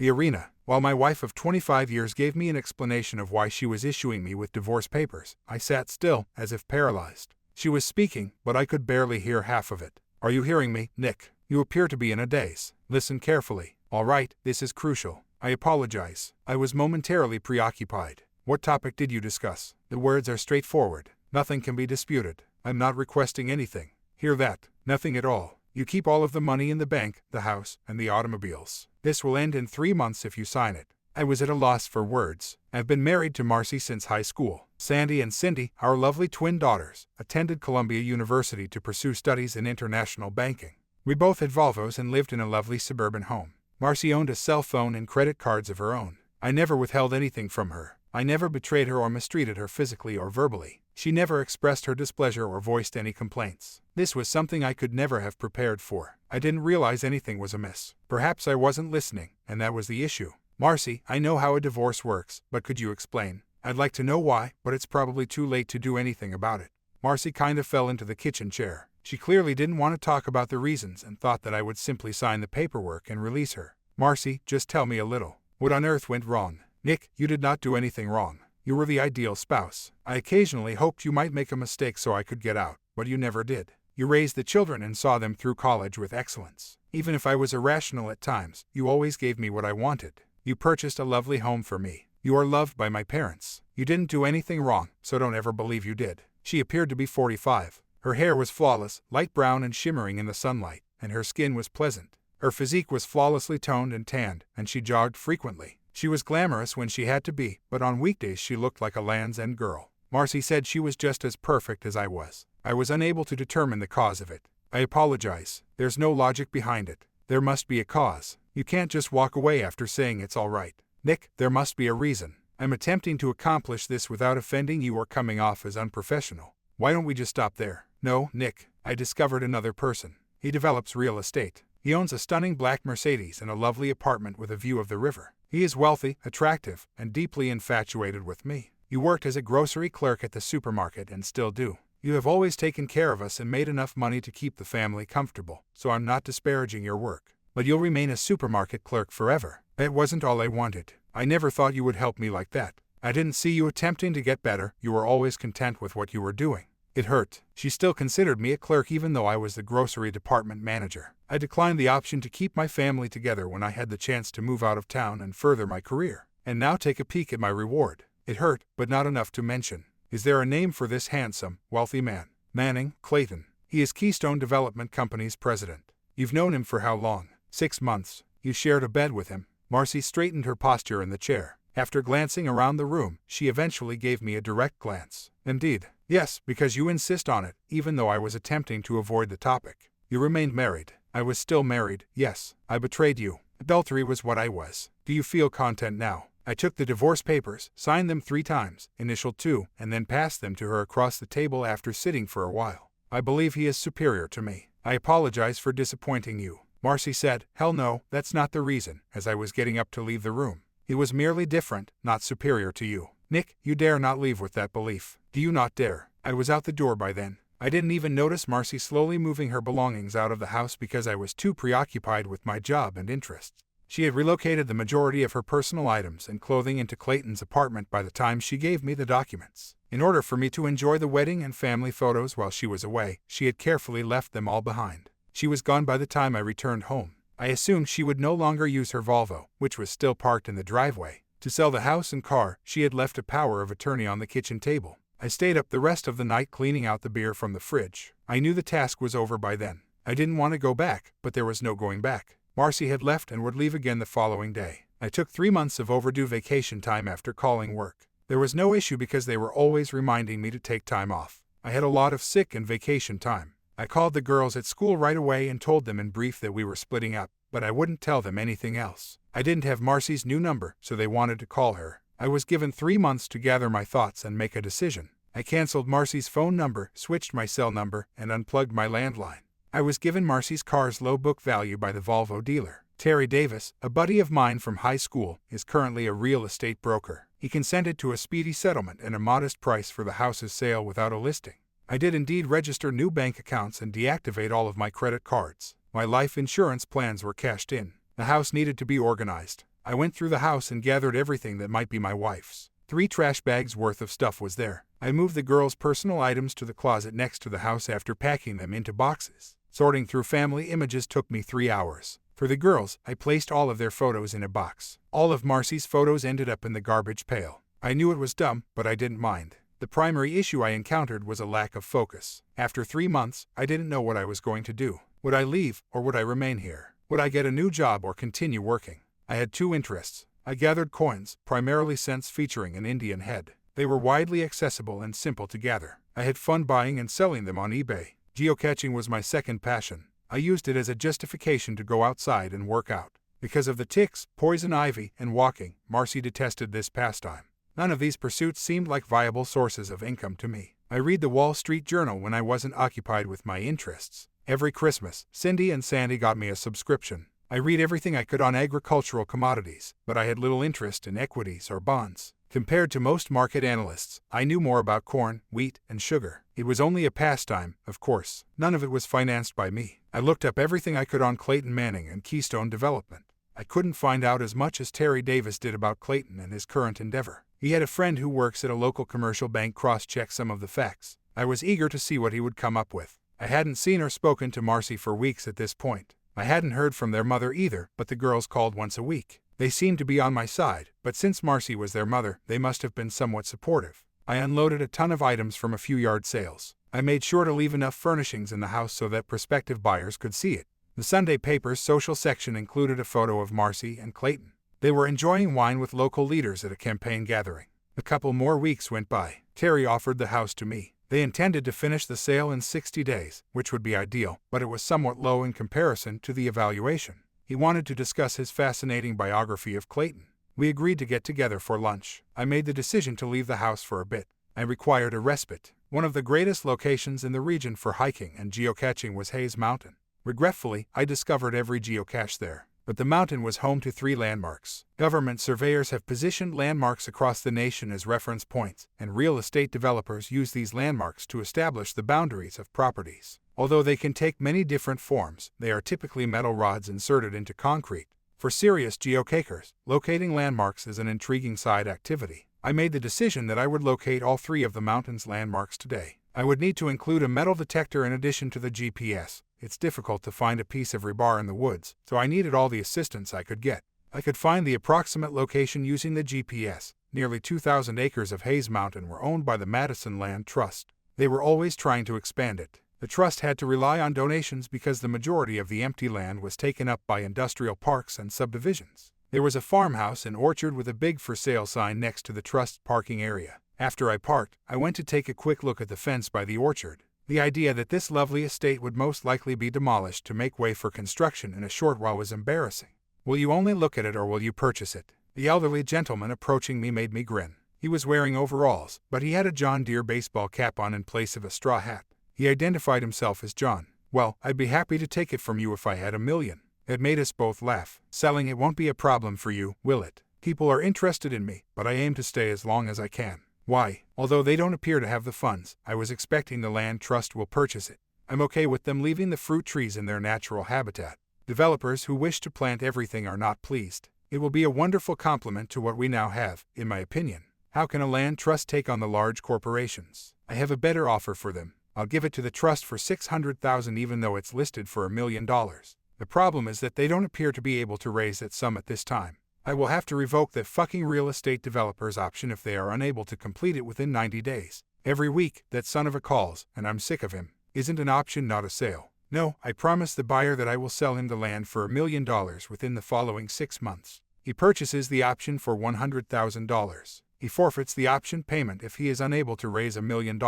The arena. While my wife of 25 years gave me an explanation of why she was issuing me with divorce papers, I sat still, as if paralyzed. She was speaking, but I could barely hear half of it. Are you hearing me, Nick? You appear to be in a daze. Listen carefully. All right, this is crucial. I apologize. I was momentarily preoccupied. What topic did you discuss? The words are straightforward. Nothing can be disputed. I'm not requesting anything. Hear that? Nothing at all. You keep all of the money in the bank, the house, and the automobiles. This will end in 3 months if you sign it. I was at a loss for words. I've been married to Marcy since high school. Sandy and Cindy, our lovely twin daughters, attended Columbia University to pursue studies in international banking. We both had Volvos and lived in a lovely suburban home. Marcy owned a cell phone and credit cards of her own. I never withheld anything from her. I never betrayed her or mistreated her physically or verbally. She never expressed her displeasure or voiced any complaints. This was something I could never have prepared for. I didn't realize anything was amiss. Perhaps I wasn't listening, and that was the issue. Marcy, I know how a divorce works, but could you explain? I'd like to know why, but it's probably too late to do anything about it. Marcy kind of fell into the kitchen chair. She clearly didn't want to talk about the reasons and thought that I would simply sign the paperwork and release her. Marcy, just tell me a little. What on earth went wrong? Nick, you did not do anything wrong. You were the ideal spouse. I occasionally hoped you might make a mistake so I could get out, but you never did. You raised the children and saw them through college with excellence. Even if I was irrational at times, you always gave me what I wanted. You purchased a lovely home for me. You are loved by my parents. You didn't do anything wrong, so don't ever believe you did. She appeared to be 45. Her hair was flawless, light brown and shimmering in the sunlight, and her skin was pleasant. Her physique was flawlessly toned and tanned, and she jogged frequently. She was glamorous when she had to be, but on weekdays she looked like a Land's End girl. Marcy said she was just as perfect as I was. I was unable to determine the cause of it. I apologize. There's no logic behind it. There must be a cause. You can't just walk away after saying it's all right. Nick, there must be a reason. I'm attempting to accomplish this without offending you or coming off as unprofessional. Why don't we just stop there? No, Nick, I discovered another person. He develops real estate. He owns a stunning black Mercedes and a lovely apartment with a view of the river. He is wealthy, attractive, and deeply infatuated with me. You worked as a grocery clerk at the supermarket and still do. You have always taken care of us and made enough money to keep the family comfortable, so I'm not disparaging your work. But you'll remain a supermarket clerk forever. That wasn't all I wanted. I never thought you would help me like that. I didn't see you attempting to get better. You were always content with what you were doing. It hurt. She still considered me a clerk even though I was the grocery department manager. I declined the option to keep my family together when I had the chance to move out of town and further my career. And now take a peek at my reward. It hurt, but not enough to mention. Is there a name for this handsome, wealthy man? Manning Clayton. He is Keystone Development Company's president. You've known him for how long? 6 months. You shared a bed with him. Marcy straightened her posture in the chair. After glancing around the room, she eventually gave me a direct glance. Indeed. Yes, because you insist on it, even though I was attempting to avoid the topic. You remained married. I was still married, yes. I betrayed you. Adultery was what I was. Do you feel content now? I took the divorce papers, signed them 3 times, initialed 2, and then passed them to her across the table after sitting for a while. I believe he is superior to me. I apologize for disappointing you. Marcy said, hell no, that's not the reason, as I was getting up to leave the room. He was merely different, not superior to you. Nick, you dare not leave with that belief. Do you not dare? I was out the door by then. I didn't even notice Marcy slowly moving her belongings out of the house because I was too preoccupied with my job and interests. She had relocated the majority of her personal items and clothing into Clayton's apartment by the time she gave me the documents. In order for me to enjoy the wedding and family photos while she was away, she had carefully left them all behind. She was gone by the time I returned home. I assumed she would no longer use her Volvo, which was still parked in the driveway. To sell the house and car, she had left a power of attorney on the kitchen table. I stayed up the rest of the night cleaning out the beer from the fridge. I knew the task was over by then. I didn't want to go back, but there was no going back. Marcy had left and would leave again the following day. I took 3 months of overdue vacation time after calling work. There was no issue because they were always reminding me to take time off. I had a lot of sick and vacation time. I called the girls at school right away and told them in brief that we were splitting up, but I wouldn't tell them anything else. I didn't have Marcy's new number, so they wanted to call her. I was given 3 months to gather my thoughts and make a decision. I canceled Marcy's phone number, switched my cell number, and unplugged my landline. I was given Marcy's car's low book value by the Volvo dealer. Terry Davis, a buddy of mine from high school, is currently a real estate broker. He consented to a speedy settlement and a modest price for the house's sale without a listing. I did indeed register new bank accounts and deactivate all of my credit cards. My life insurance plans were cashed in. The house needed to be organized. I went through the house and gathered everything that might be my wife's. 3 trash bags worth of stuff was there. I moved the girls' personal items to the closet next to the house after packing them into boxes. Sorting through family images took me 3 hours. For the girls, I placed all of their photos in a box. All of Marcy's photos ended up in the garbage pail. I knew it was dumb, but I didn't mind. The primary issue I encountered was a lack of focus. After 3 months, I didn't know what I was going to do. Would I leave, or would I remain here? Would I get a new job or continue working? I had 2 interests. I gathered coins, primarily cents featuring an Indian head. They were widely accessible and simple to gather. I had fun buying and selling them on eBay. Geocaching was my second passion. I used it as a justification to go outside and work out. Because of the ticks, poison ivy, and walking, Marcy detested this pastime. None of these pursuits seemed like viable sources of income to me. I read the Wall Street Journal when I wasn't occupied with my interests. Every Christmas, Cindy and Sandy got me a subscription. I read everything I could on agricultural commodities, but I had little interest in equities or bonds. Compared to most market analysts, I knew more about corn, wheat, and sugar. It was only a pastime, of course. None of it was financed by me. I looked up everything I could on Clayton Manning and Keystone Development. I couldn't find out as much as Terry Davis did about Clayton and his current endeavor. He had a friend who works at a local commercial bank cross-check some of the facts. I was eager to see what he would come up with. I hadn't seen or spoken to Marcy for weeks at this point. I hadn't heard from their mother either, but the girls called once a week. They seemed to be on my side, but since Marcy was their mother, they must have been somewhat supportive. I unloaded a ton of items from a few yard sales. I made sure to leave enough furnishings in the house so that prospective buyers could see it. The Sunday paper's social section included a photo of Marcy and Clayton. They were enjoying wine with local leaders at a campaign gathering. A couple more weeks went by. Terry offered the house to me. They intended to finish the sale in 60 days, which would be ideal, but it was somewhat low in comparison to the evaluation. He wanted to discuss his fascinating biography of Clayton. We agreed to get together for lunch. I made the decision to leave the house for a bit. I required a respite. One of the greatest locations in the region for hiking and geocaching was Hayes Mountain. Regretfully, I discovered every geocache there. But the mountain was home to 3 landmarks. Government surveyors have positioned landmarks across the nation as reference points, and real estate developers use these landmarks to establish the boundaries of properties. Although they can take many different forms, they are typically metal rods inserted into concrete. For serious geocachers, locating landmarks is an intriguing side activity. I made the decision that I would locate all 3 of the mountain's landmarks today. I would need to include a metal detector in addition to the GPS. It's difficult to find a piece of rebar in the woods, so I needed all the assistance I could get. I could find the approximate location using the GPS. Nearly 2,000 acres of Hayes Mountain were owned by the Madison Land Trust. They were always trying to expand it. The trust had to rely on donations because the majority of the empty land was taken up by industrial parks and subdivisions. There was a farmhouse and orchard with a big for sale sign next to the trust parking area. After I parked, I went to take a quick look at the fence by the orchard. The idea that this lovely estate would most likely be demolished to make way for construction in a short while was embarrassing. Will you only look at it or will you purchase it? The elderly gentleman approaching me made me grin. He was wearing overalls, but he had a John Deere baseball cap on in place of a straw hat. He identified himself as John. Well, I'd be happy to take it from you if I had $1 million. It made us both laugh. Selling it won't be a problem for you, will it? People are interested in me, but I aim to stay as long as I can. Why? Although they don't appear to have the funds, I was expecting the land trust will purchase it. I'm okay with them leaving the fruit trees in their natural habitat. Developers who wish to plant everything are not pleased. It will be a wonderful complement to what we now have, in my opinion. How can a land trust take on the large corporations? I have a better offer for them. I'll give it to the trust for $600,000 even though it's listed for $1 million. The problem is that they don't appear to be able to raise that sum at this time. I will have to revoke that fucking real estate developer's option if they are unable to complete it within 90 days. Every week, that son of a calls, and I'm sick of him. Isn't an option not a sale? No, I promise the buyer that I will sell him the land for $1 million within the following 6 months. He purchases the option for $100,000. He forfeits the option payment if he is unable to raise $1 million.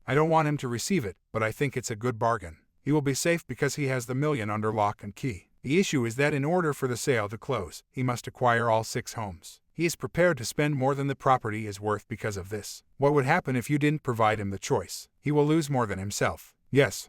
I don't want him to receive it, but I think it's a good bargain. He will be safe because he has the $1 million under lock and key. The issue is that in order for the sale to close, he must acquire all 6 homes. He is prepared to spend more than the property is worth because of this. What would happen if you didn't provide him the choice? He will lose more than himself. Yes,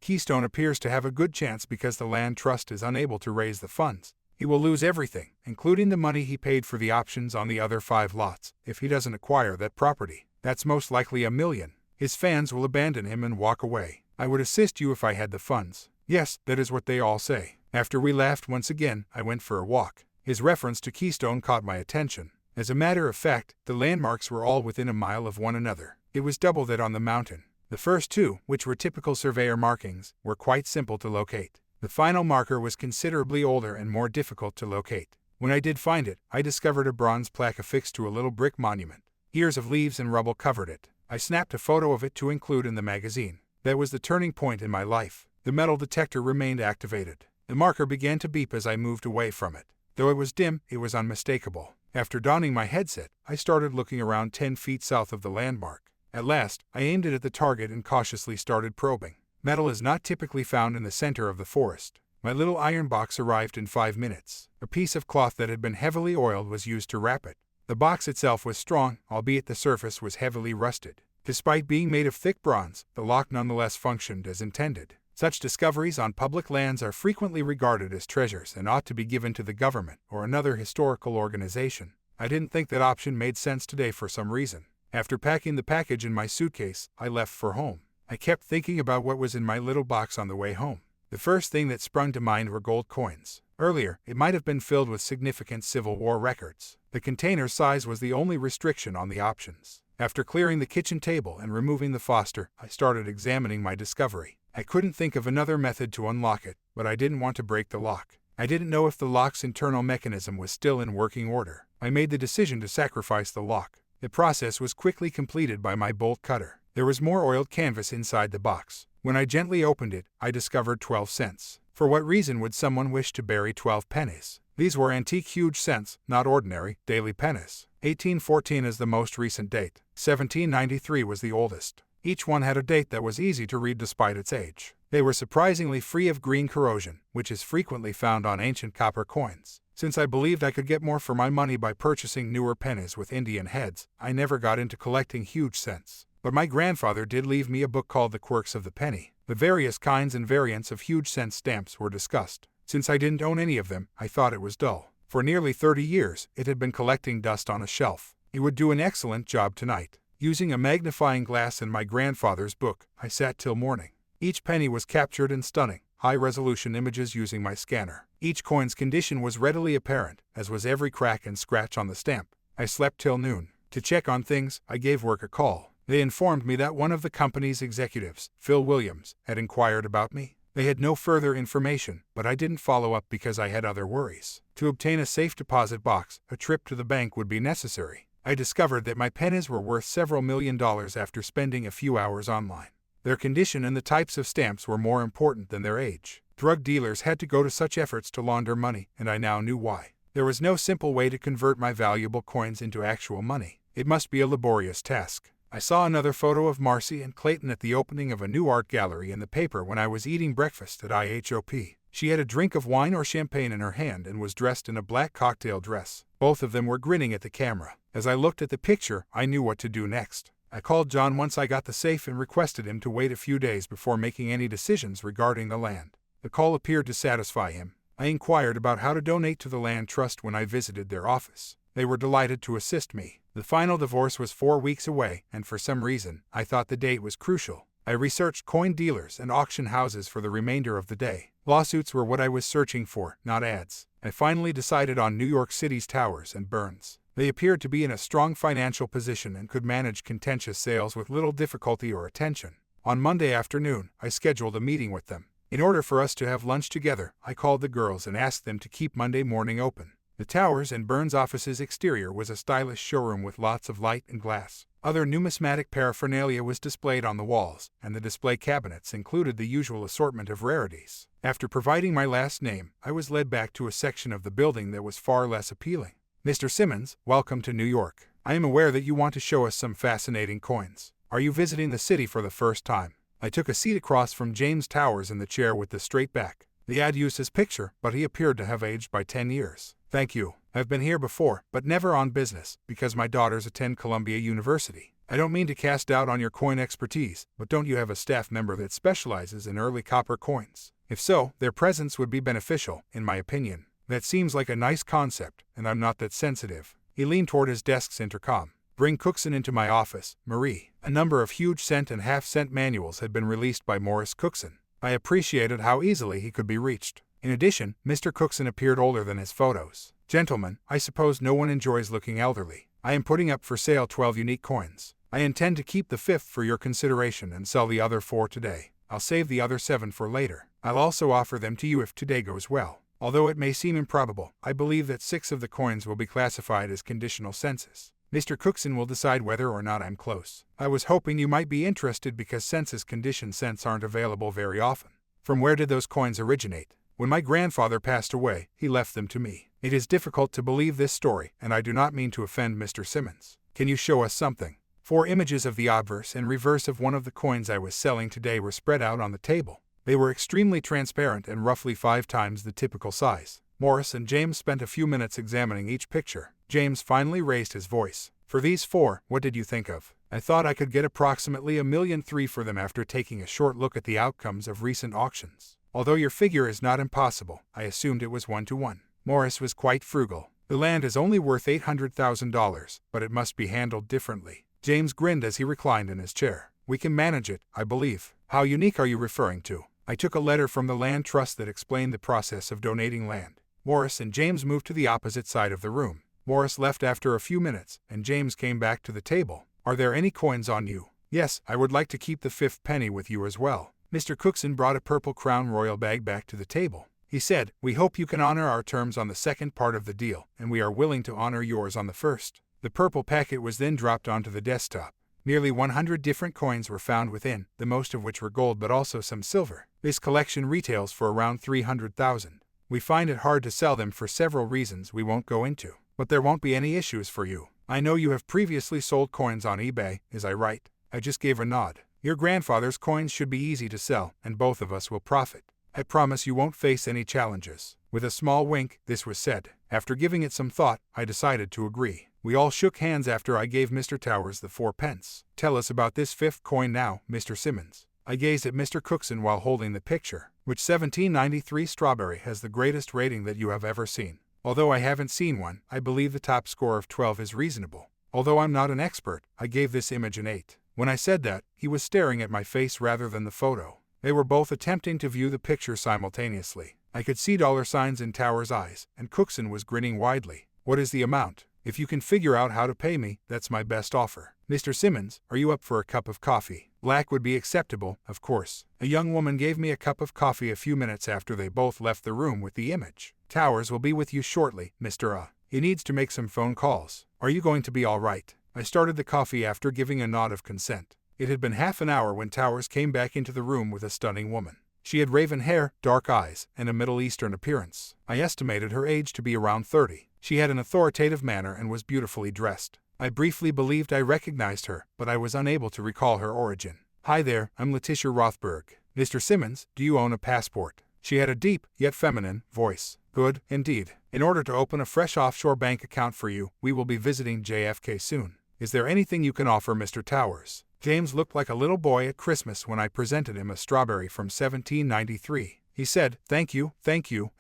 Keystone appears to have a good chance because the land trust is unable to raise the funds. He will lose everything, including the money he paid for the options on the other 5 lots, if he doesn't acquire that property. That's most likely $1 million. His fans will abandon him and walk away. I would assist you if I had the funds. Yes, that is what they all say. After we laughed once again, I went for a walk. His reference to Keystone caught my attention. As a matter of fact, the landmarks were all within a mile of one another. It was double that on the mountain. The first two, which were typical surveyor markings, were quite simple to locate. The final marker was considerably older and more difficult to locate. When I did find it, I discovered a bronze plaque affixed to a little brick monument. Years of leaves and rubble covered it. I snapped a photo of it to include in the magazine. That was the turning point in my life. The metal detector remained activated. The marker began to beep as I moved away from it. Though it was dim, it was unmistakable. After donning my headset, I started looking around 10 feet south of the landmark. At last, I aimed it at the target and cautiously started probing. Metal is not typically found in the center of the forest. My little iron box arrived in 5 minutes. A piece of cloth that had been heavily oiled was used to wrap it. The box itself was strong, albeit the surface was heavily rusted. Despite being made of thick bronze, the lock nonetheless functioned as intended. Such discoveries on public lands are frequently regarded as treasures and ought to be given to the government or another historical organization. I didn't think that option made sense today for some reason. After packing the package in my suitcase, I left for home. I kept thinking about what was in my little box on the way home. The first thing that sprung to mind were gold coins. Earlier, it might have been filled with significant Civil War records. The container size was the only restriction on the options. After clearing the kitchen table and removing the Foster, I started examining my discovery. I couldn't think of another method to unlock it, but I didn't want to break the lock. I didn't know if the lock's internal mechanism was still in working order. I made the decision to sacrifice the lock. The process was quickly completed by my bolt cutter. There was more oiled canvas inside the box. When I gently opened it, I discovered 12 cents. For what reason would someone wish to bury 12 pennies? These were antique huge cents, not ordinary, daily pennies. 1814 is the most recent date. 1793 was the oldest. Each one had a date that was easy to read despite its age. They were surprisingly free of green corrosion, which is frequently found on ancient copper coins. Since I believed I could get more for my money by purchasing newer pennies with Indian heads, I never got into collecting huge cents. But my grandfather did leave me a book called The Quirks of the Penny. The various kinds and variants of huge cent stamps were discussed. Since I didn't own any of them, I thought it was dull. For nearly 30 years, it had been collecting dust on a shelf. It would do an excellent job tonight. Using a magnifying glass and my grandfather's book, I sat till morning. Each penny was captured in stunning, high-resolution images using my scanner. Each coin's condition was readily apparent, as was every crack and scratch on the stamp. I slept till noon. To check on things, I gave work a call. They informed me that one of the company's executives, Phil Williams, had inquired about me. They had no further information, but I didn't follow up because I had other worries. To obtain a safe deposit box, a trip to the bank would be necessary. I discovered that my pennies were worth several $1 million after spending a few hours online. Their condition and the types of stamps were more important than their age. Drug dealers had to go to such efforts to launder money, and I now knew why. There was no simple way to convert my valuable coins into actual money. It must be a laborious task. I saw another photo of Marcy and Clayton at the opening of a new art gallery in the paper when I was eating breakfast at IHOP. She had a drink of wine or champagne in her hand and was dressed in a black cocktail dress. Both of them were grinning at the camera. As I looked at the picture, I knew what to do next. I called John once I got the safe and requested him to wait a few days before making any decisions regarding the land. The call appeared to satisfy him. I inquired about how to donate to the land trust when I visited their office. They were delighted to assist me. The final divorce was 4 weeks away, and for some reason, I thought the date was crucial. I researched coin dealers and auction houses for the remainder of the day. Lawsuits were what I was searching for, not ads. I finally decided on New York City's Towers and Burns. They appeared to be in a strong financial position and could manage contentious sales with little difficulty or attention. On Monday afternoon, I scheduled a meeting with them. In order for us to have lunch together, I called the girls and asked them to keep Monday morning open. The Towers and Burns office's exterior was a stylish showroom with lots of light and glass. Other numismatic paraphernalia was displayed on the walls, and the display cabinets included the usual assortment of rarities. After providing my last name, I was led back to a section of the building that was far less appealing. Mr. Simmons, welcome to New York. I am aware that you want to show us some fascinating coins. Are you visiting the city for the first time? I took a seat across from James Towers in the chair with the straight back. The ad used his picture, but he appeared to have aged by 10 years. Thank you. I've been here before, but never on business, because my daughters attend Columbia University. I don't mean to cast doubt on your coin expertise, but don't you have a staff member that specializes in early copper coins? If so, their presence would be beneficial, in my opinion. That seems like a nice concept, and I'm not that sensitive. He leaned toward his desk's intercom. Bring Cookson into my office, Marie. A number of huge cent and half-cent manuals had been released by Morris Cookson. I appreciated how easily he could be reached. In addition, Mr. Cookson appeared older than his photos. Gentlemen, I suppose no one enjoys looking elderly. I am putting up for sale 12 unique coins. I intend to keep the 5th for your consideration and sell the other 4 today. I'll save the other 7 for later. I'll also offer them to you if today goes well. Although it may seem improbable, I believe that 6 of the coins will be classified as conditional census. Mr. Cookson will decide whether or not I'm close. I was hoping you might be interested because census condition cents aren't available very often. From where did those coins originate? When my grandfather passed away, he left them to me. It is difficult to believe this story, and I do not mean to offend Mr. Simmons. Can you show us something? 4 images of the obverse and reverse of one of the coins I was selling today were spread out on the table. They were extremely transparent and roughly 5 times the typical size. Morris and James spent a few minutes examining each picture. James finally raised his voice. For these 4, what did you think of? I thought I could get approximately $1.3 million for them after taking a short look at the outcomes of recent auctions. Although your figure is not impossible, I assumed it was 1-to-1. Morris was quite frugal. The land is only worth $800,000, but it must be handled differently. James grinned as he reclined in his chair. We can manage it, I believe. How unique are you referring to? I took a letter from the land trust that explained the process of donating land. Morris and James moved to the opposite side of the room. Morris left after a few minutes, and James came back to the table. Are there any coins on you? Yes, I would like to keep the 5th penny with you as well. Mr. Cookson brought a purple Crown Royal bag back to the table. He said, we hope you can honor our terms on the second part of the deal, and we are willing to honor yours on the first. The purple packet was then dropped onto the desktop. Nearly 100 different coins were found within, the most of which were gold but also some silver. This collection retails for around $300,000. We find it hard to sell them for several reasons we won't go into. But there won't be any issues for you. I know you have previously sold coins on eBay, is I right? I just gave a nod. Your grandfather's coins should be easy to sell, and both of us will profit. I promise you won't face any challenges. With a small wink, this was said. After giving it some thought, I decided to agree. We all shook hands after I gave Mr. Towers the 4 pence. Tell us about this 5th coin now, Mr. Simmons. I gazed at Mr. Cookson while holding the picture. Which 1793 strawberry has the greatest rating that you have ever seen? Although I haven't seen one, I believe the top score of 12 is reasonable. Although I'm not an expert, I gave this image an 8. When I said that, he was staring at my face rather than the photo. They were both attempting to view the picture simultaneously. I could see dollar signs in Towers' eyes, and Cookson was grinning widely. What is the amount? If you can figure out how to pay me, that's my best offer. Mr. Simmons, are you up for a cup of coffee? Black would be acceptable, of course. A young woman gave me a cup of coffee a few minutes after they both left the room with the image. Towers will be with you shortly, Mr. He needs to make some phone calls. Are you going to be all right? I started the coffee after giving a nod of consent. It had been half an hour when Towers came back into the room with a stunning woman. She had raven hair, dark eyes, and a Middle Eastern appearance. I estimated her age to be around 30. She had an authoritative manner and was beautifully dressed. I briefly believed I recognized her, but I was unable to recall her origin. Hi there, I'm Letitia Rothberg. Mr. Simmons, do you own a passport? She had a deep, yet feminine, voice. Good, indeed. In order to open a fresh offshore bank account for you, we will be visiting JFK soon. Is there anything you can offer Mr. Towers? James looked like a little boy at Christmas when I presented him a strawberry from 1793. He said, thank you,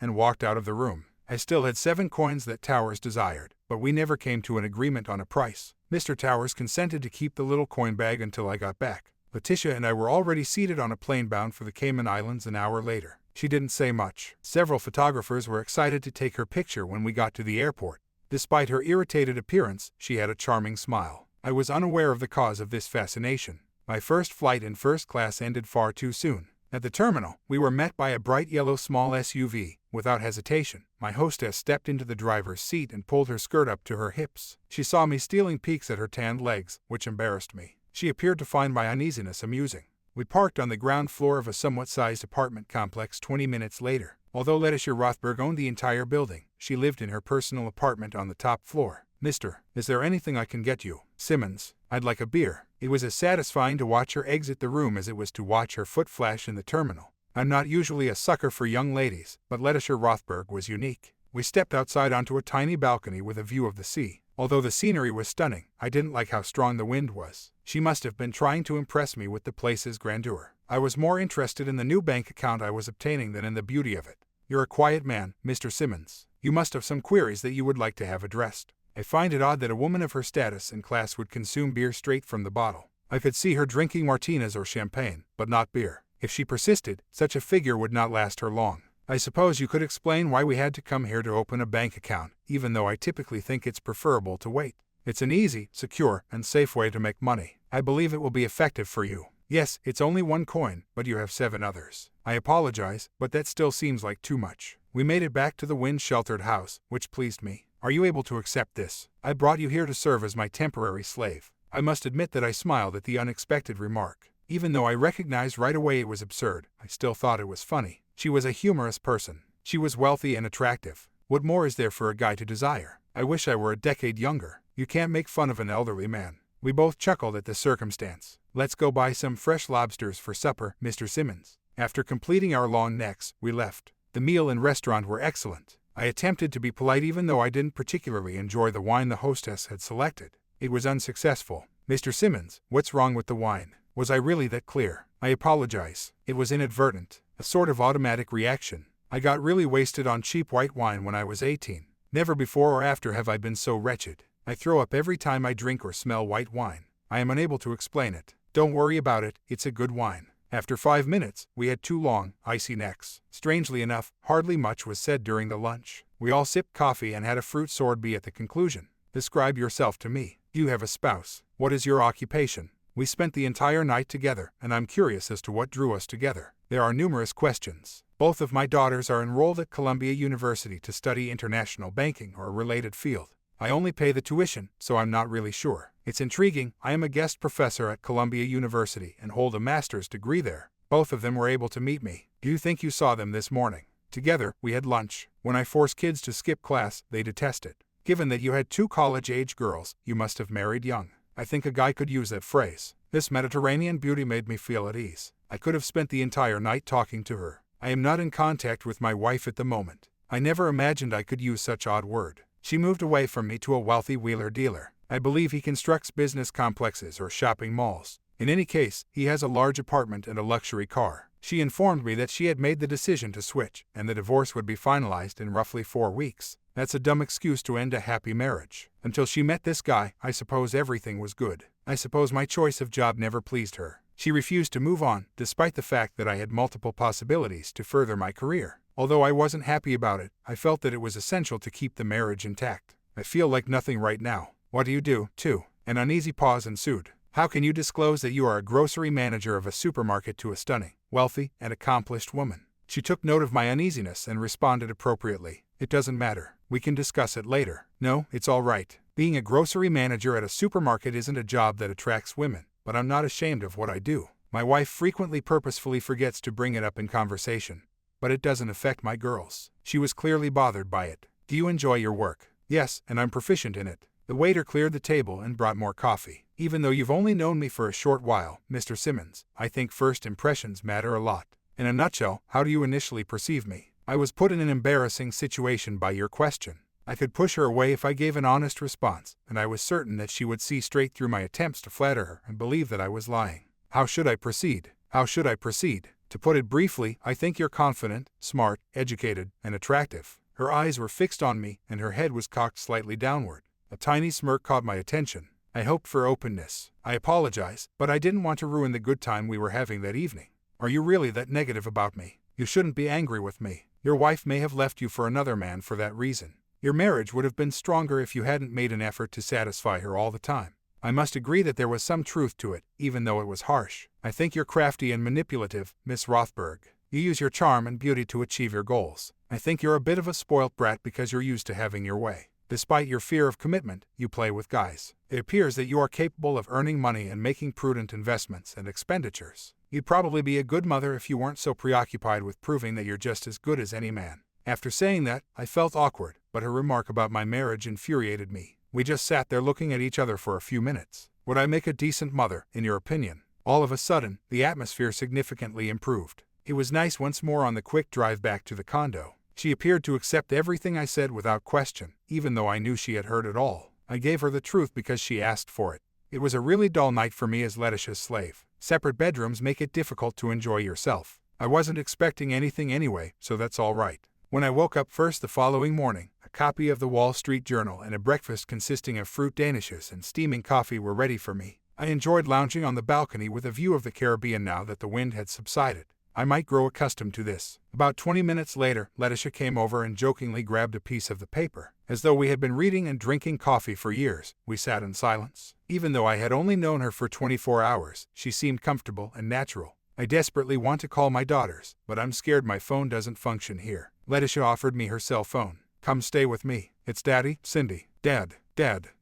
and walked out of the room. I still had 7 coins that Towers desired, but we never came to an agreement on a price. Mr. Towers consented to keep the little coin bag until I got back. Letitia and I were already seated on a plane bound for the Cayman Islands an hour later. She didn't say much. Several photographers were excited to take her picture when we got to the airport. Despite her irritated appearance, she had a charming smile. I was unaware of the cause of this fascination. My first flight in first class ended far too soon. At the terminal, we were met by a bright yellow small SUV. Without hesitation, my hostess stepped into the driver's seat and pulled her skirt up to her hips. She saw me stealing peeks at her tanned legs, which embarrassed me. She appeared to find my uneasiness amusing. We parked on the ground floor of a somewhat sized apartment complex 20 minutes later. Although Letitia Rothberg owned the entire building, she lived in her personal apartment on the top floor. Mister, is there anything I can get you? Simmons, I'd like a beer. It was as satisfying to watch her exit the room as it was to watch her foot flash in the terminal. I'm not usually a sucker for young ladies, but Letitia Rothberg was unique. We stepped outside onto a tiny balcony with a view of the sea. Although the scenery was stunning, I didn't like how strong the wind was. She must have been trying to impress me with the place's grandeur. I was more interested in the new bank account I was obtaining than in the beauty of it. You're a quiet man, Mr. Simmons. You must have some queries that you would like to have addressed. I find it odd that a woman of her status and class would consume beer straight from the bottle. I could see her drinking martinis or champagne, but not beer. If she persisted, such a figure would not last her long. I suppose you could explain why we had to come here to open a bank account, even though I typically think it's preferable to wait. It's an easy, secure, and safe way to make money. I believe it will be effective for you. Yes, it's only one coin, but you have 7 others. I apologize, but that still seems like too much. We made it back to the wind-sheltered house, which pleased me. Are you able to accept this? I brought you here to serve as my temporary slave. I must admit that I smiled at the unexpected remark. Even though I recognized right away it was absurd, I still thought it was funny. She was a humorous person. She was wealthy and attractive. What more is there for a guy to desire? I wish I were a decade younger. You can't make fun of an elderly man. We both chuckled at the circumstance. Let's go buy some fresh lobsters for supper, Mr. Simmons. After completing our long necks, we left. The meal and restaurant were excellent. I attempted to be polite even though I didn't particularly enjoy the wine the hostess had selected. It was unsuccessful. Mr. Simmons, what's wrong with the wine? Was I really that clear? I apologize. It was inadvertent. A sort of automatic reaction. I got really wasted on cheap white wine when I was 18. Never before or after have I been so wretched. I throw up every time I drink or smell white wine. I am unable to explain it. Don't worry about it, it's a good wine. After 5 minutes, we had 2 long, icy necks. Strangely enough, hardly much was said during the lunch. We all sipped coffee and had a fruit sorbet at the conclusion. Describe yourself to me. You have a spouse. What is your occupation? We spent the entire night together, and I'm curious as to what drew us together. There are numerous questions. Both of my daughters are enrolled at Columbia University to study international banking or a related field. I only pay the tuition, so I'm not really sure. It's intriguing. I am a guest professor at Columbia University and hold a master's degree there. Both of them were able to meet me. Do you think you saw them this morning? Together, we had lunch. When I force kids to skip class, they detest it. Given that you had 2 college-age girls, you must have married young. I think a guy could use that phrase. This Mediterranean beauty made me feel at ease. I could have spent the entire night talking to her. I am not in contact with my wife at the moment. I never imagined I could use such odd word. She moved away from me to a wealthy wheeler-dealer. I believe he constructs business complexes or shopping malls. In any case, he has a large apartment and a luxury car. She informed me that she had made the decision to switch, and the divorce would be finalized in roughly 4 weeks. That's a dumb excuse to end a happy marriage. Until she met this guy, I suppose everything was good. I suppose my choice of job never pleased her. She refused to move on, despite the fact that I had multiple possibilities to further my career. Although I wasn't happy about it, I felt that it was essential to keep the marriage intact. I feel like nothing right now. What do you do, too? An uneasy pause ensued. How can you disclose that you are a grocery manager of a supermarket to a stunning, wealthy, and accomplished woman? She took note of my uneasiness and responded appropriately. It doesn't matter. We can discuss it later. No, it's all right. Being a grocery manager at a supermarket isn't a job that attracts women, but I'm not ashamed of what I do. My wife frequently purposefully forgets to bring it up in conversation, but it doesn't affect my girls. She was clearly bothered by it. Do you enjoy your work? Yes, and I'm proficient in it. The waiter cleared the table and brought more coffee. Even though you've only known me for a short while, Mr. Simmons, I think first impressions matter a lot. In a nutshell, how do you initially perceive me? I was put in an embarrassing situation by your question. I could push her away if I gave an honest response, and I was certain that she would see straight through my attempts to flatter her and believe that I was lying. How should I proceed? How should I proceed? To put it briefly, I think you're confident, smart, educated, and attractive. Her eyes were fixed on me, and her head was cocked slightly downward. A tiny smirk caught my attention. I hoped for openness. I apologize, but I didn't want to ruin the good time we were having that evening. Are you really that negative about me? You shouldn't be angry with me. Your wife may have left you for another man for that reason. Your marriage would have been stronger if you hadn't made an effort to satisfy her all the time. I must agree that there was some truth to it, even though it was harsh. I think you're crafty and manipulative, Miss Rothberg. You use your charm and beauty to achieve your goals. I think you're a bit of a spoilt brat because you're used to having your way. Despite your fear of commitment, you play with guys. It appears that you are capable of earning money and making prudent investments and expenditures. You'd probably be a good mother if you weren't so preoccupied with proving that you're just as good as any man. After saying that, I felt awkward, but her remark about my marriage infuriated me. We just sat there looking at each other for a few minutes. Would I make a decent mother, in your opinion? All of a sudden, the atmosphere significantly improved. It was nice once more on the quick drive back to the condo. She appeared to accept everything I said without question, even though I knew she had heard it all. I gave her the truth because she asked for it. It was a really dull night for me as Letitia's slave. Separate bedrooms make it difficult to enjoy yourself. I wasn't expecting anything anyway, so that's all right. When I woke up first the following morning, a copy of the Wall Street Journal and a breakfast consisting of fruit danishes and steaming coffee were ready for me. I enjoyed lounging on the balcony with a view of the Caribbean now that the wind had subsided. I might grow accustomed to this. About 20 minutes later, Letitia came over and jokingly grabbed a piece of the paper. As though we had been reading and drinking coffee for years, we sat in silence. Even though I had only known her for 24 hours, she seemed comfortable and natural. I desperately want to call my daughters, but I'm scared my phone doesn't function here. Letitia offered me her cell phone. Come stay with me. It's Daddy, Cindy. Dad,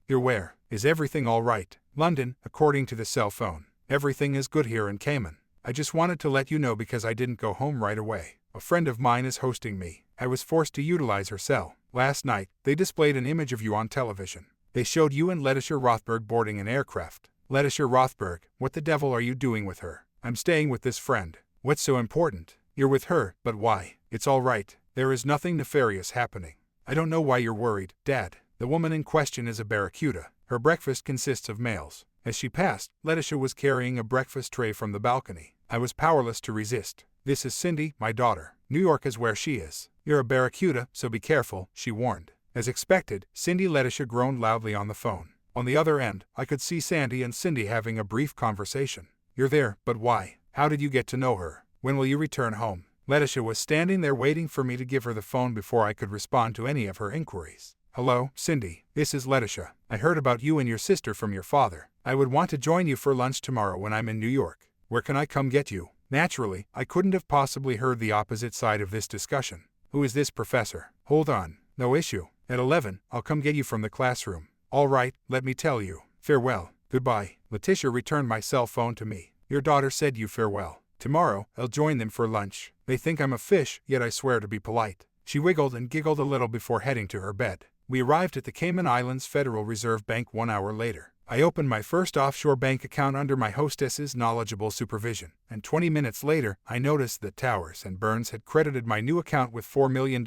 you're where? Is everything all right? London, according to the cell phone. Everything is good here in Cayman. I just wanted to let you know because I didn't go home right away. A friend of mine is hosting me. I was forced to utilize her cell. Last night, they displayed an image of you on television. They showed you and Letitia Rothberg boarding an aircraft. Letitia Rothberg, what the devil are you doing with her? I'm staying with this friend. What's so important? You're with her, but why? It's all right. There is nothing nefarious happening. I don't know why you're worried, Dad. The woman in question is a barracuda. Her breakfast consists of males. As she passed, Letitia was carrying a breakfast tray from the balcony. I was powerless to resist. This is Cindy, my daughter. New York is where she is. You're a barracuda, so be careful, she warned. As expected, Cindy Letitia groaned loudly on the phone. On the other end, I could see Sandy and Cindy having a brief conversation. You're there, but why? How did you get to know her? When will you return home? Letitia was standing there waiting for me to give her the phone before I could respond to any of her inquiries. Hello, Cindy. This is Letitia. I heard about you and your sister from your father. I would want to join you for lunch tomorrow when I'm in New York. Where can I come get you? Naturally, I couldn't have possibly heard the opposite side of this discussion. Who is this professor? Hold on. No issue. At 11, I'll come get you from the classroom. All right, let me tell you. Farewell. Goodbye. Letitia returned my cell phone to me. Your daughter said you farewell. Tomorrow, I'll join them for lunch. They think I'm a fish, yet I swear to be polite. She wiggled and giggled a little before heading to her bed. We arrived at the Cayman Islands Federal Reserve Bank 1 hour later. I opened my first offshore bank account under my hostess's knowledgeable supervision, and 20 minutes later, I noticed that Towers and Burns had credited my new account with $4 million.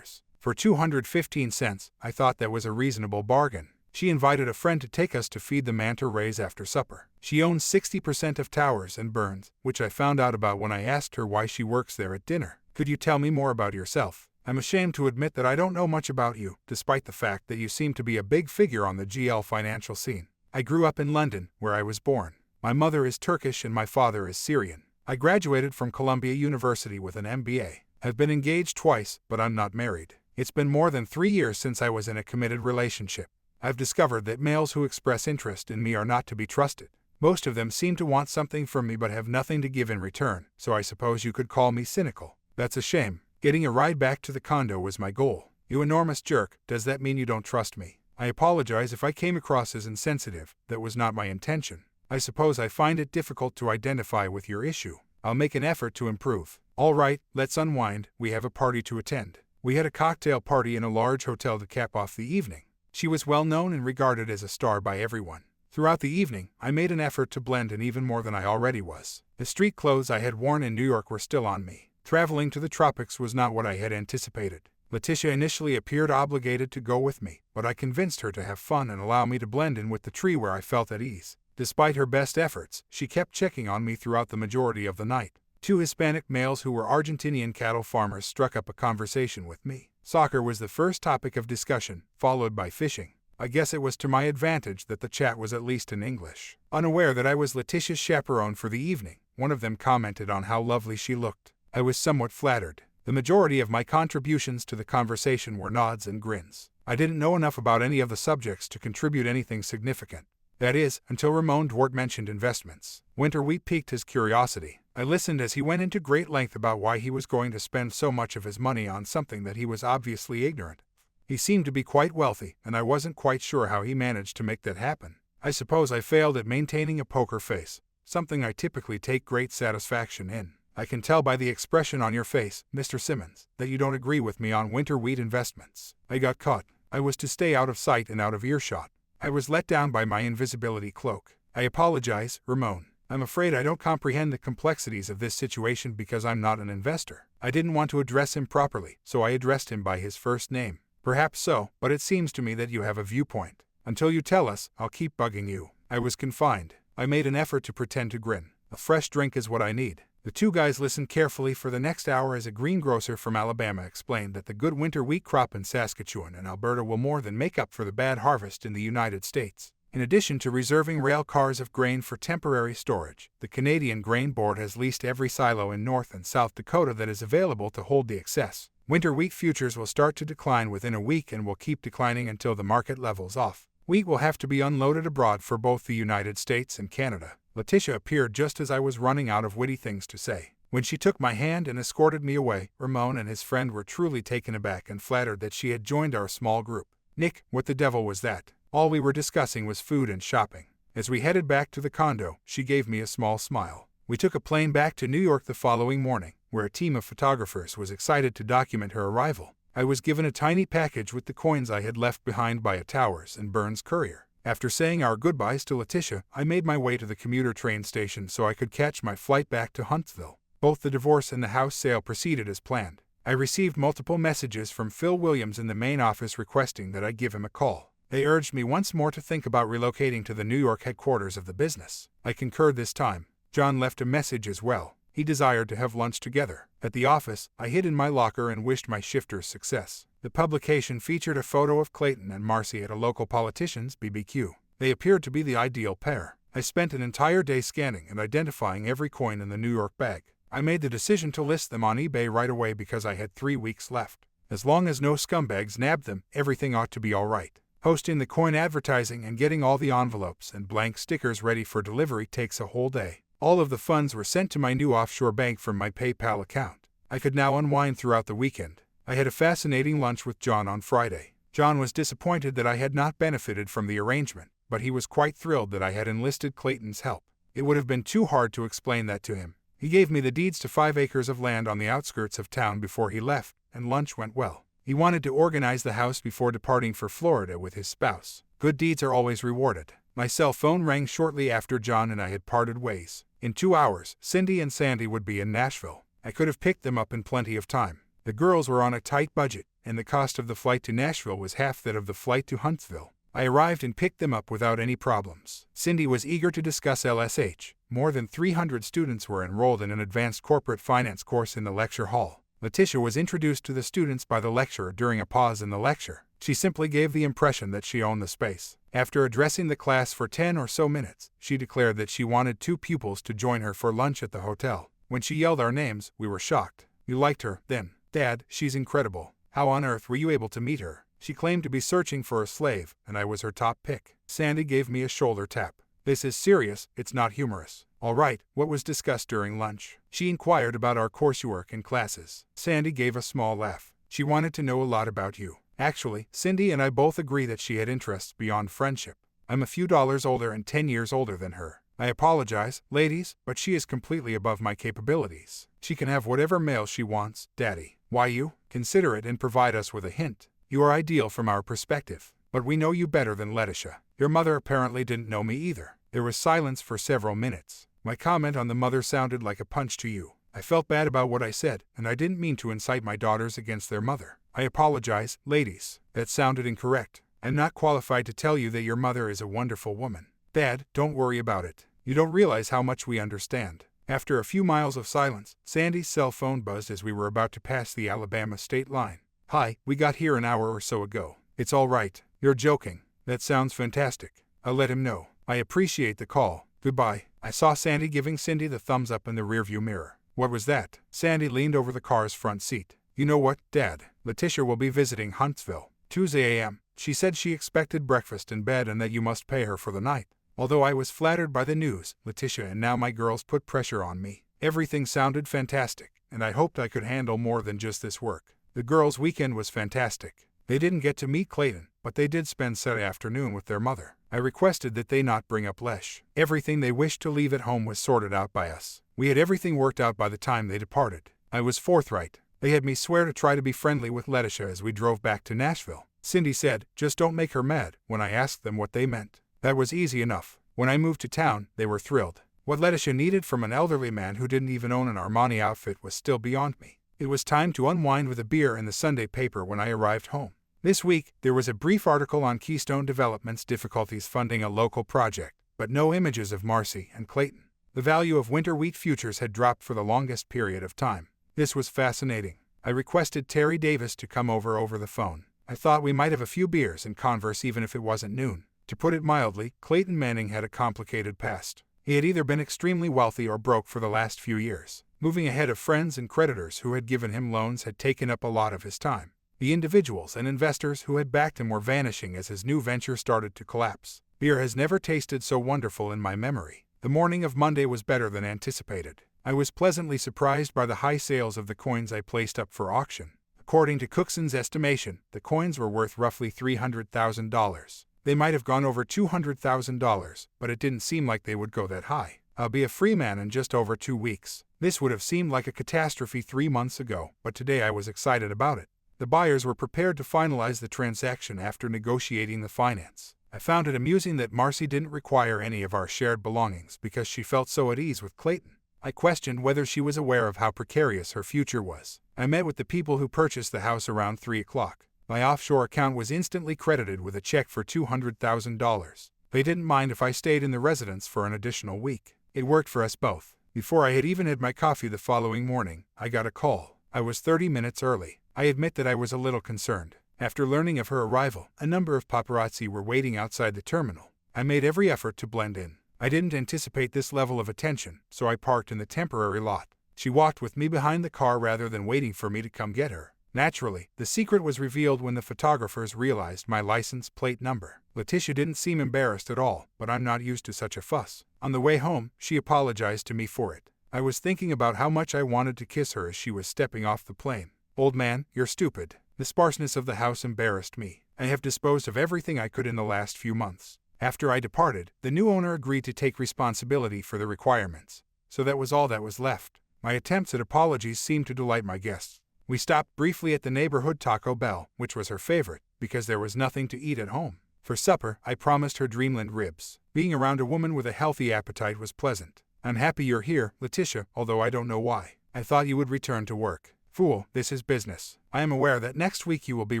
For 215 cents, I thought that was a reasonable bargain. She invited a friend to take us to feed the manta rays after supper. She owns 60% of Towers and Burns, which I found out about when I asked her why she works there at dinner. Could you tell me more about yourself? I'm ashamed to admit that I don't know much about you, despite the fact that you seem to be a big figure on the GL financial scene. I grew up in London, where I was born. My mother is Turkish and my father is Syrian. I graduated from Columbia University with an MBA. I've been engaged twice, but I'm not married. It's been more than 3 years since I was in a committed relationship. I've discovered that males who express interest in me are not to be trusted. Most of them seem to want something from me but have nothing to give in return, so I suppose you could call me cynical. That's a shame. Getting a ride back to the condo was my goal. You enormous jerk, does that mean you don't trust me? I apologize if I came across as insensitive. That was not my intention. I suppose I find it difficult to identify with your issue. I'll make an effort to improve. All right, let's unwind. We have a party to attend. We had a cocktail party in a large hotel to cap off the evening. She was well known and regarded as a star by everyone. Throughout the evening, I made an effort to blend in even more than I already was. The street clothes I had worn in New York were still on me. Traveling to the tropics was not what I had anticipated. Letitia initially appeared obligated to go with me, but I convinced her to have fun and allow me to blend in with the tree where I felt at ease. Despite her best efforts, she kept checking on me throughout the majority of the night. 2 Hispanic males who were Argentinian cattle farmers struck up a conversation with me. Soccer was the first topic of discussion, followed by fishing. I guess it was to my advantage that the chat was at least in English. Unaware that I was Letitia's chaperone for the evening, one of them commented on how lovely she looked. I was somewhat flattered. The majority of my contributions to the conversation were nods and grins. I didn't know enough about any of the subjects to contribute anything significant. That is, until Ramon Duarte mentioned investments. Winter Wheat piqued his curiosity. I listened as he went into great length about why he was going to spend so much of his money on something that he was obviously ignorant. He seemed to be quite wealthy, and I wasn't quite sure how he managed to make that happen. I suppose I failed at maintaining a poker face, something I typically take great satisfaction in. I can tell by the expression on your face, Mr. Simmons, that you don't agree with me on winter wheat investments. I got caught. I was to stay out of sight and out of earshot. I was let down by my invisibility cloak. I apologize, Ramon. I'm afraid I don't comprehend the complexities of this situation because I'm not an investor. I didn't want to address him properly, so I addressed him by his first name. Perhaps so, but it seems to me that you have a viewpoint. Until you tell us, I'll keep bugging you. I was confined. I made an effort to pretend to grin. A fresh drink is what I need. The 2 guys listened carefully for the next hour as a greengrocer from Alabama explained that the good winter wheat crop in Saskatchewan and Alberta will more than make up for the bad harvest in the United States. In addition to reserving rail cars of grain for temporary storage, the Canadian Grain Board has leased every silo in North and South Dakota that is available to hold the excess. Winter wheat futures will start to decline within a week and will keep declining until the market levels off. Wheat will have to be unloaded abroad for both the United States and Canada. Letitia appeared just as I was running out of witty things to say. When she took my hand and escorted me away, Ramon and his friend were truly taken aback and flattered that she had joined our small group. Nick, what the devil was that? All we were discussing was food and shopping. As we headed back to the condo, she gave me a small smile. We took a plane back to New York the following morning, where a team of photographers was excited to document her arrival. I was given a tiny package with the coins I had left behind by a Towers and Burns courier. After saying our goodbyes to Letitia, I made my way to the commuter train station so I could catch my flight back to Huntsville. Both the divorce and the house sale proceeded as planned. I received multiple messages from Phil Williams in the main office requesting that I give him a call. They urged me once more to think about relocating to the New York headquarters of the business. I concurred this time. John left a message as well. He desired to have lunch together. At the office, I hid in my locker and wished my shifters success. The publication featured a photo of Clayton and Marcy at a local politician's BBQ. They appeared to be the ideal pair. I spent an entire day scanning and identifying every coin in the New York bag. I made the decision to list them on eBay right away because I had 3 weeks left. As long as no scumbags nabbed them, everything ought to be all right. Posting the coin advertising and getting all the envelopes and blank stickers ready for delivery takes a whole day. All of the funds were sent to my new offshore bank from my PayPal account. I could now unwind throughout the weekend. I had a fascinating lunch with John on Friday. John was disappointed that I had not benefited from the arrangement, but he was quite thrilled that I had enlisted Clayton's help. It would have been too hard to explain that to him. He gave me the deeds to 5 acres of land on the outskirts of town before he left, and lunch went well. He wanted to organize the house before departing for Florida with his spouse. Good deeds are always rewarded. My cell phone rang shortly after John and I had parted ways. In 2 hours, Cindy and Sandy would be in Nashville. I could have picked them up in plenty of time. The girls were on a tight budget, and the cost of the flight to Nashville was half that of the flight to Huntsville. I arrived and picked them up without any problems. Cindy was eager to discuss LSH. More than 300 students were enrolled in an advanced corporate finance course in the lecture hall. Letitia was introduced to the students by the lecturer during a pause in the lecture. She simply gave the impression that she owned the space. After addressing the class for 10 or so minutes, she declared that she wanted 2 pupils to join her for lunch at the hotel. When she yelled our names, we were shocked. You liked her, then? Dad, she's incredible. How on earth were you able to meet her? She claimed to be searching for a slave, and I was her top pick. Sandy gave me a shoulder tap. This is serious, it's not humorous. All right, what was discussed during lunch? She inquired about our coursework and classes. Sandy gave a small laugh. She wanted to know a lot about you. Actually, Cindy and I both agree that she had interests beyond friendship. I'm a few dollars older and 10 years older than her. I apologize, ladies, but she is completely above my capabilities. She can have whatever male she wants, Daddy. Why you? Consider it and provide us with a hint. You are ideal from our perspective, but we know you better than Letitia. Your mother apparently didn't know me either. There was silence for several minutes. My comment on the mother sounded like a punch to you. I felt bad about what I said, and I didn't mean to incite my daughters against their mother. I apologize, ladies. That sounded incorrect. I'm not qualified to tell you that your mother is a wonderful woman. Dad, don't worry about it. You don't realize how much we understand. After a few miles of silence, Sandy's cell phone buzzed as we were about to pass the Alabama state line. Hi, we got here an hour or so ago. It's all right. You're joking. That sounds fantastic. I'll let him know. I appreciate the call. Goodbye. I saw Sandy giving Cindy the thumbs up in the rearview mirror. What was that? Sandy leaned over the car's front seat. You know what, Dad? Letitia will be visiting Huntsville. Tuesday a.m. She said she expected breakfast in bed and that you must pay her for the night. Although I was flattered by the news, Letitia and now my girls put pressure on me. Everything sounded fantastic, and I hoped I could handle more than just this work. The girls' weekend was fantastic. They didn't get to meet Clayton, but they did spend Saturday afternoon with their mother. I requested that they not bring up Lesh. Everything they wished to leave at home was sorted out by us. We had everything worked out by the time they departed. I was forthright. They had me swear to try to be friendly with Letitia as we drove back to Nashville. Cindy said, just don't make her mad, when I asked them what they meant. That was easy enough. When I moved to town, they were thrilled. What Letitia needed from an elderly man who didn't even own an Armani outfit was still beyond me. It was time to unwind with a beer and the Sunday paper when I arrived home. This week, there was a brief article on Keystone Development's difficulties funding a local project, but no images of Marcy and Clayton. The value of winter wheat futures had dropped for the longest period of time. This was fascinating. I requested Terry Davis to come over the phone. I thought we might have a few beers and converse even if it wasn't noon. To put it mildly, Clayton Manning had a complicated past. He had either been extremely wealthy or broke for the last few years. Moving ahead of friends and creditors who had given him loans had taken up a lot of his time. The individuals and investors who had backed him were vanishing as his new venture started to collapse. Beer has never tasted so wonderful in my memory. The morning of Monday was better than anticipated. I was pleasantly surprised by the high sales of the coins I placed up for auction. According to Cookson's estimation, the coins were worth roughly $300,000. They might have gone over $200,000, but it didn't seem like they would go that high. I'll be a free man in just over 2 weeks. This would have seemed like a catastrophe 3 months ago, but today I was excited about it. The buyers were prepared to finalize the transaction after negotiating the finance. I found it amusing that Marcy didn't require any of our shared belongings because she felt so at ease with Clayton. I questioned whether she was aware of how precarious her future was. I met with the people who purchased the house around 3 o'clock. My offshore account was instantly credited with a check for $200,000. They didn't mind if I stayed in the residence for an additional week. It worked for us both. Before I had even had my coffee the following morning, I got a call. I was 30 minutes early. I admit that I was a little concerned. After learning of her arrival, a number of paparazzi were waiting outside the terminal. I made every effort to blend in. I didn't anticipate this level of attention, so I parked in the temporary lot. She walked with me behind the car rather than waiting for me to come get her. Naturally, the secret was revealed when the photographers realized my license plate number. Letitia didn't seem embarrassed at all, but I'm not used to such a fuss. On the way home, she apologized to me for it. I was thinking about how much I wanted to kiss her as she was stepping off the plane. Old man, you're stupid. The sparseness of the house embarrassed me. I have disposed of everything I could in the last few months. After I departed, the new owner agreed to take responsibility for the requirements. So that was all that was left. My attempts at apologies seemed to delight my guests. We stopped briefly at the neighborhood Taco Bell, which was her favorite, because there was nothing to eat at home. For supper, I promised her Dreamland ribs. Being around a woman with a healthy appetite was pleasant. I'm happy you're here, Letitia, although I don't know why. I thought you would return to work. Fool, this is business. I am aware that next week you will be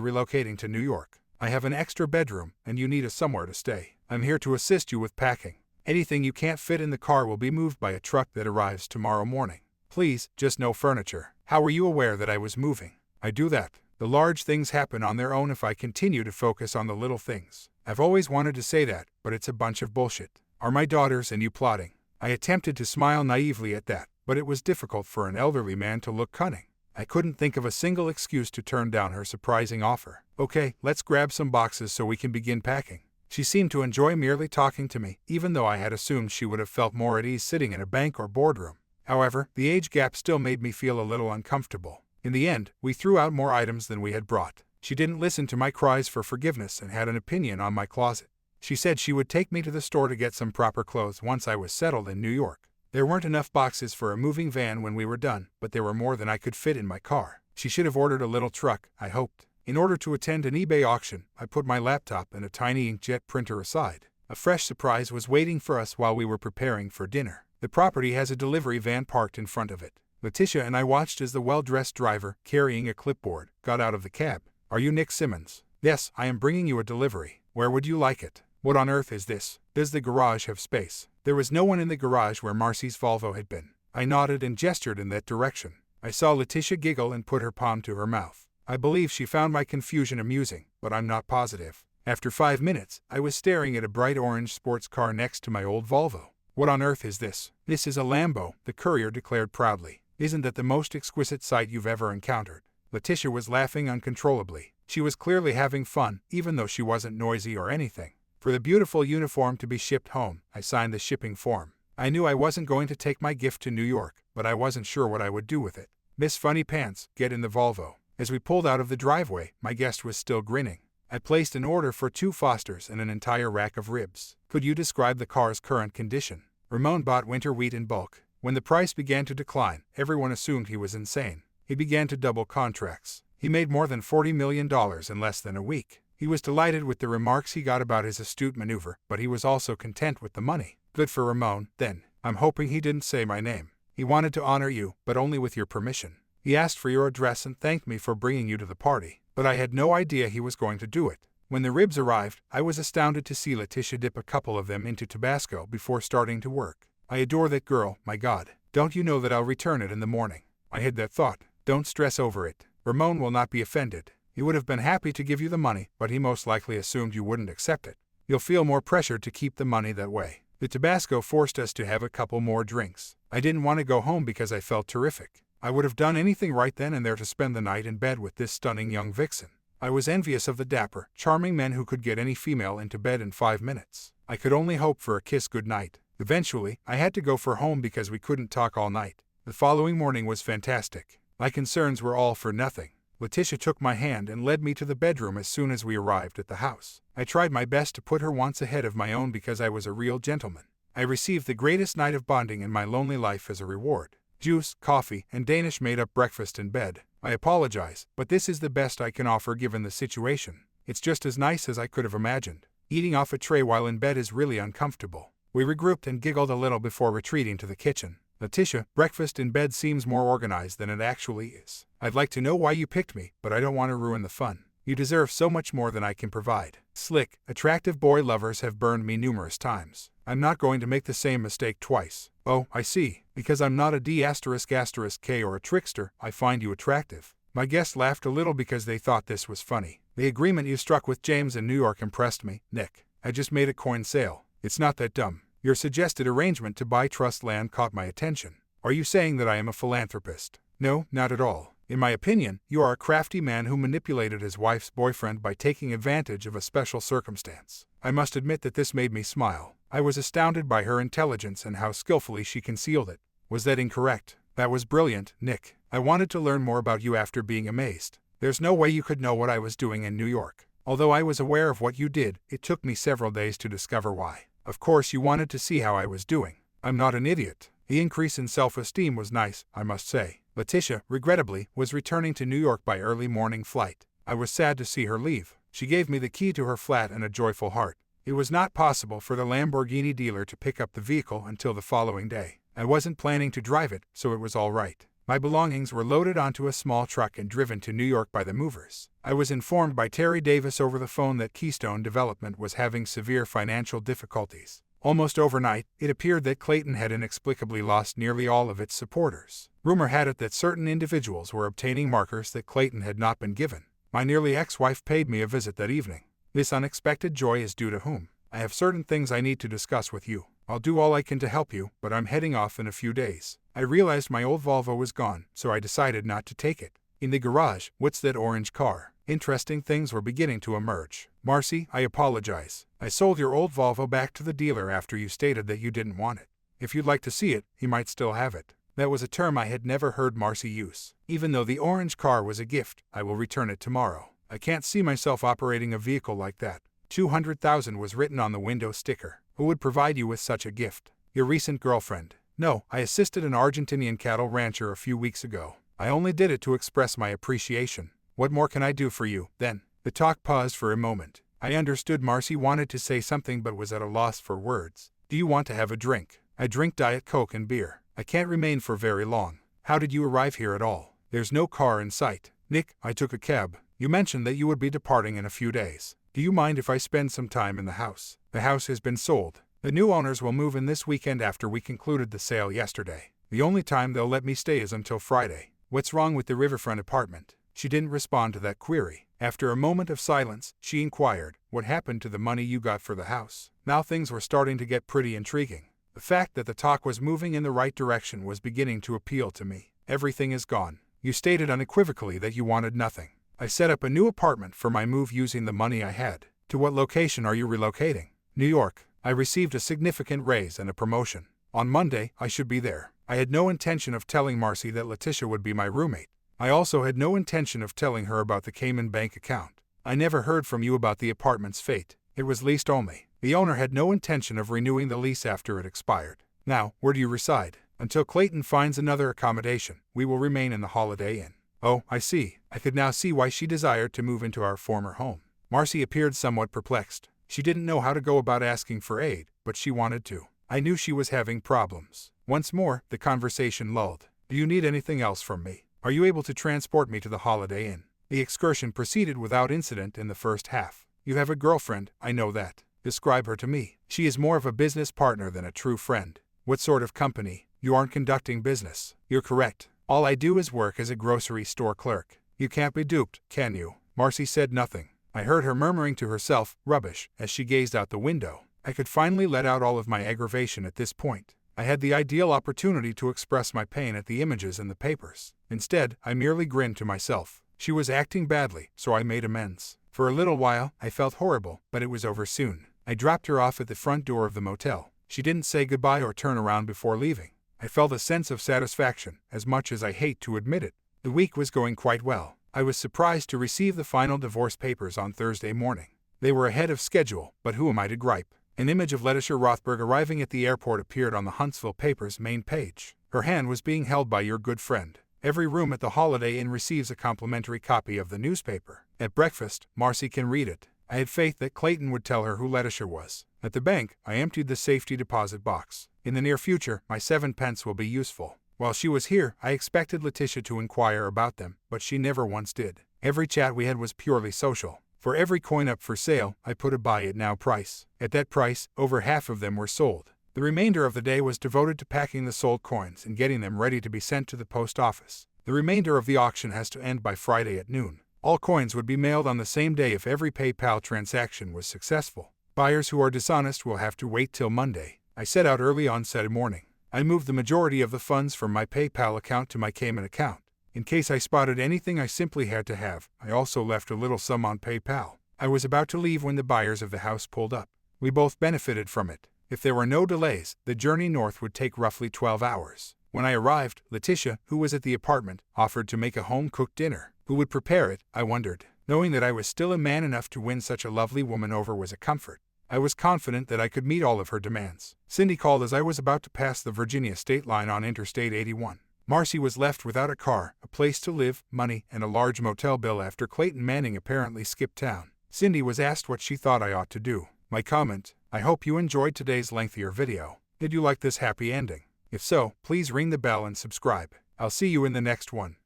relocating to New York. I have an extra bedroom, and you need somewhere to stay. I'm here to assist you with packing. Anything you can't fit in the car will be moved by a truck that arrives tomorrow morning. Please, just no furniture. How were you aware that I was moving? I do that. The large things happen on their own if I continue to focus on the little things. I've always wanted to say that, but it's a bunch of bullshit. Are my daughters and you plotting? I attempted to smile naively at that, but it was difficult for an elderly man to look cunning. I couldn't think of a single excuse to turn down her surprising offer. Okay, let's grab some boxes so we can begin packing. She seemed to enjoy merely talking to me, even though I had assumed she would have felt more at ease sitting in a bank or boardroom. However, the age gap still made me feel a little uncomfortable. In the end, we threw out more items than we had brought. She didn't listen to my cries for forgiveness and had an opinion on my closet. She said she would take me to the store to get some proper clothes once I was settled in New York. There weren't enough boxes for a moving van when we were done, but there were more than I could fit in my car. She should have ordered a little truck, I hoped. In order to attend an eBay auction, I put my laptop and a tiny inkjet printer aside. A fresh surprise was waiting for us while we were preparing for dinner. The property has a delivery van parked in front of it. Letitia and I watched as the well-dressed driver, carrying a clipboard, got out of the cab. Are you Nick Simmons? Yes, I am bringing you a delivery. Where would you like it? What on earth is this? Does the garage have space? There was no one in the garage where Marcy's Volvo had been. I nodded and gestured in that direction. I saw Letitia giggle and put her palm to her mouth. I believe she found my confusion amusing, but I'm not positive. After 5 minutes, I was staring at a bright orange sports car next to my old Volvo. What on earth is this? This is a Lambo, the courier declared proudly. Isn't that the most exquisite sight you've ever encountered? Letitia was laughing uncontrollably. She was clearly having fun, even though she wasn't noisy or anything. For the beautiful uniform to be shipped home, I signed the shipping form. I knew I wasn't going to take my gift to New York, but I wasn't sure what I would do with it. Miss Funny Pants, get in the Volvo. As we pulled out of the driveway, my guest was still grinning. I placed an order for 2 Fosters and an entire rack of ribs. Could you describe the car's current condition? Ramon bought winter wheat in bulk. When the price began to decline, everyone assumed he was insane. He began to double contracts. He made more than $40 million in less than a week. He was delighted with the remarks he got about his astute maneuver, but he was also content with the money. Good for Ramon, then. I'm hoping he didn't say my name. He wanted to honor you, but only with your permission. He asked for your address and thanked me for bringing you to the party, but I had no idea he was going to do it. When the ribs arrived, I was astounded to see Letitia dip a couple of them into Tabasco before starting to work. I adore that girl, my God. Don't you know that I'll return it in the morning? I had that thought. Don't stress over it. Ramon will not be offended. He would have been happy to give you the money, but he most likely assumed you wouldn't accept it. You'll feel more pressure to keep the money that way. The Tabasco forced us to have a couple more drinks. I didn't want to go home because I felt terrific. I would have done anything right then and there to spend the night in bed with this stunning young vixen. I was envious of the dapper, charming men who could get any female into bed in 5 minutes. I could only hope for a kiss goodnight. Eventually, I had to go for home because we couldn't talk all night. The following morning was fantastic. My concerns were all for nothing. Letitia took my hand and led me to the bedroom as soon as we arrived at the house. I tried my best to put her wants ahead of my own because I was a real gentleman. I received the greatest night of bonding in my lonely life as a reward. Juice, coffee, and Danish made-up breakfast in bed. I apologize, but this is the best I can offer given the situation. It's just as nice as I could have imagined. Eating off a tray while in bed is really uncomfortable. We regrouped and giggled a little before retreating to the kitchen. Letitia, breakfast in bed seems more organized than it actually is. I'd like to know why you picked me, but I don't want to ruin the fun. You deserve so much more than I can provide. Slick, attractive boy lovers have burned me numerous times. I'm not going to make the same mistake twice. Oh, I see. Because I'm not a D***K or a trickster, I find you attractive. My guests laughed a little because they thought this was funny. The agreement you struck with James in New York impressed me, Nick. I just made a coin sale. It's not that dumb. Your suggested arrangement to buy trust land caught my attention. Are you saying that I am a philanthropist? No, not at all. In my opinion, you are a crafty man who manipulated his wife's boyfriend by taking advantage of a special circumstance. I must admit that this made me smile. I was astounded by her intelligence and how skillfully she concealed it. Was that incorrect? That was brilliant, Nick. I wanted to learn more about you after being amazed. There's no way you could know what I was doing in New York. Although I was aware of what you did, it took me several days to discover why. Of course you wanted to see how I was doing. I'm not an idiot. The increase in self-esteem was nice, I must say. Letitia, regrettably, was returning to New York by early morning flight. I was sad to see her leave. She gave me the key to her flat and a joyful heart. It was not possible for the Lamborghini dealer to pick up the vehicle until the following day. I wasn't planning to drive it, so it was all right. My belongings were loaded onto a small truck and driven to New York by the movers. I was informed by Terry Davis over the phone that Keystone Development was having severe financial difficulties. Almost overnight, it appeared that Clayton had inexplicably lost nearly all of its supporters. Rumor had it that certain individuals were obtaining markers that Clayton had not been given. My nearly ex-wife paid me a visit that evening. This unexpected joy is due to whom? I have certain things I need to discuss with you. I'll do all I can to help you, but I'm heading off in a few days. I realized my old Volvo was gone, so I decided not to take it. In the garage, what's that orange car? Interesting things were beginning to emerge. Marcy, I apologize. I sold your old Volvo back to the dealer after you stated that you didn't want it. If you'd like to see it, he might still have it. That was a term I had never heard Marcy use. Even though the orange car was a gift, I will return it tomorrow. I can't see myself operating a vehicle like that. $200,000 was written on the window sticker. Who would provide you with such a gift? Your recent girlfriend. No, I assisted an Argentinian cattle rancher a few weeks ago. I only did it to express my appreciation. What more can I do for you, then? The talk paused for a moment. I understood Marcy wanted to say something but was at a loss for words. Do you want to have a drink? I drink Diet Coke and beer. I can't remain for very long. How did you arrive here at all? There's no car in sight. Nick, I took a cab. You mentioned that you would be departing in a few days. Do you mind if I spend some time in the house? The house has been sold. The new owners will move in this weekend after we concluded the sale yesterday. The only time they'll let me stay is until Friday. What's wrong with the riverfront apartment? She didn't respond to that query. After a moment of silence, she inquired, what happened to the money you got for the house? Now things were starting to get pretty intriguing. The fact that the talk was moving in the right direction was beginning to appeal to me. Everything is gone. You stated unequivocally that you wanted nothing. I set up a new apartment for my move using the money I had. To what location are you relocating? New York. I received a significant raise and a promotion. On Monday, I should be there. I had no intention of telling Marcy that Letitia would be my roommate. I also had no intention of telling her about the Cayman Bank account. I never heard from you about the apartment's fate. It was leased only. The owner had no intention of renewing the lease after it expired. Now, where do you reside? Until Clayton finds another accommodation, we will remain in the Holiday Inn. Oh, I see. I could now see why she desired to move into our former home. Marcy appeared somewhat perplexed. She didn't know how to go about asking for aid, but she wanted to. I knew she was having problems. Once more, the conversation lulled. Do you need anything else from me? Are you able to transport me to the Holiday Inn? The excursion proceeded without incident in the first half. You have a girlfriend, I know that. Describe her to me. She is more of a business partner than a true friend. What sort of company? You aren't conducting business. You're correct. All I do is work as a grocery store clerk. You can't be duped, can you? Marcy said nothing. I heard her murmuring to herself, "Rubbish," as she gazed out the window. I could finally let out all of my aggravation at this point. I had the ideal opportunity to express my pain at the images in the papers. Instead, I merely grinned to myself. She was acting badly, so I made amends. For a little while, I felt horrible, but it was over soon. I dropped her off at the front door of the motel. She didn't say goodbye or turn around before leaving. I felt a sense of satisfaction, as much as I hate to admit it. The week was going quite well. I was surprised to receive the final divorce papers on Thursday morning. They were ahead of schedule, but who am I to gripe? An image of Letitia Rothberg arriving at the airport appeared on the Huntsville paper's main page. Her hand was being held by your good friend. Every room at the Holiday Inn receives a complimentary copy of the newspaper. At breakfast, Marcy can read it. I had faith that Clayton would tell her who Letitia was. At the bank, I emptied the safety deposit box. In the near future, my 7 pence will be useful. While she was here, I expected Letitia to inquire about them, but she never once did. Every chat we had was purely social. For every coin up for sale, I put a buy it now price. At that price, over half of them were sold. The remainder of the day was devoted to packing the sold coins and getting them ready to be sent to the post office. The remainder of the auction has to end by Friday at noon. All coins would be mailed on the same day if every PayPal transaction was successful. Buyers who are dishonest will have to wait till Monday. I set out early on Saturday morning. I moved the majority of the funds from my PayPal account to my Cayman account. In case I spotted anything I simply had to have, I also left a little sum on PayPal. I was about to leave when the buyers of the house pulled up. We both benefited from it. If there were no delays, the journey north would take roughly 12 hours. When I arrived, Letitia, who was at the apartment, offered to make a home-cooked dinner. Who would prepare it, I wondered. Knowing that I was still a man enough to win such a lovely woman over was a comfort. I was confident that I could meet all of her demands. Cindy called as I was about to pass the Virginia state line on Interstate 81. Marcy was left without a car, a place to live, money, and a large motel bill after Clayton Manning apparently skipped town. Cindy was asked what she thought I ought to do. My comment: I hope you enjoyed today's lengthier video. Did you like this happy ending? If so, please ring the bell and subscribe. I'll see you in the next one.